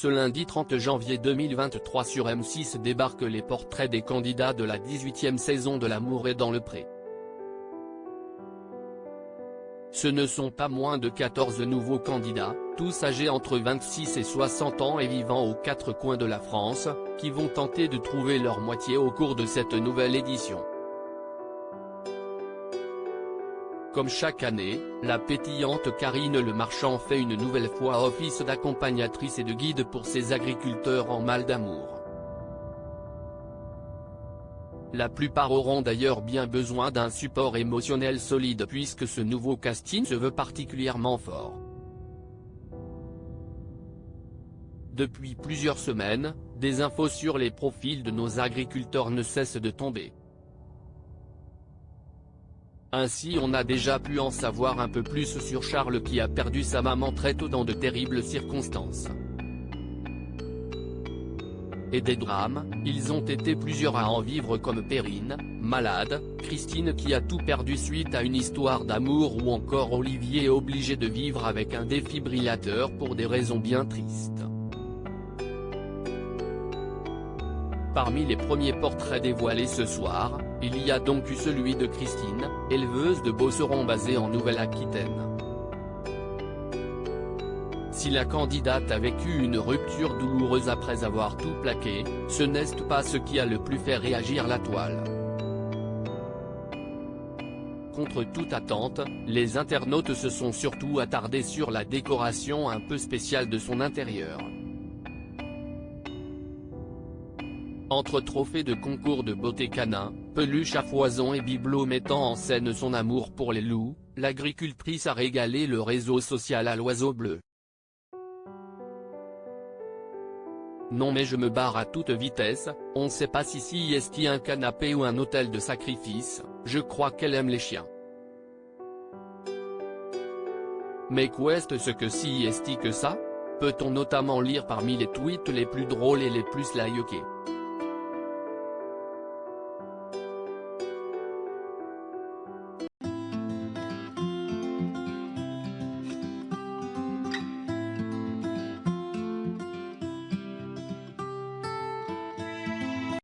Ce lundi 30 janvier 2023 sur M6 débarquent les portraits des candidats de la 18e saison de L'amour est dans le pré. Ce ne sont pas moins de 14 nouveaux candidats, tous âgés entre 26 et 60 ans et vivant aux quatre coins de la France, qui vont tenter de trouver leur moitié au cours de cette nouvelle édition. Comme chaque année, la pétillante Karine Le Marchand fait une nouvelle fois office d'accompagnatrice et de guide pour ces agriculteurs en mal d'amour. La plupart auront d'ailleurs bien besoin d'un support émotionnel solide puisque ce nouveau casting se veut particulièrement fort. Depuis plusieurs semaines, des infos sur les profils de nos agriculteurs ne cessent de tomber. Ainsi on a déjà pu en savoir un peu plus sur Charles qui a perdu sa maman très tôt dans de terribles circonstances. Et des drames, ils ont été plusieurs à en vivre comme Perrine, malade, Christine qui a tout perdu suite à une histoire d'amour ou encore Olivier obligé de vivre avec un défibrillateur pour des raisons bien tristes. Parmi les premiers portraits dévoilés ce soir, il y a donc eu celui de Christine, éleveuse de Beauceron basée en Nouvelle-Aquitaine. Si la candidate a vécu une rupture douloureuse après avoir tout plaqué, ce n'est pas ce qui a le plus fait réagir la toile. Contre toute attente, les internautes se sont surtout attardés sur la décoration un peu spéciale de son intérieur. Entre trophées de concours de beauté canin, peluches à foison et bibelots mettant en scène son amour pour les loups, l'agricultrice a régalé le réseau social à l'oiseau bleu. Non mais je me barre à toute vitesse, on sait pas si est un canapé ou un hôtel de sacrifice, je crois qu'elle aime les chiens. Mais qu'est ce que si est que ça? Peut-on notamment lire parmi les tweets les plus drôles et les plus likés.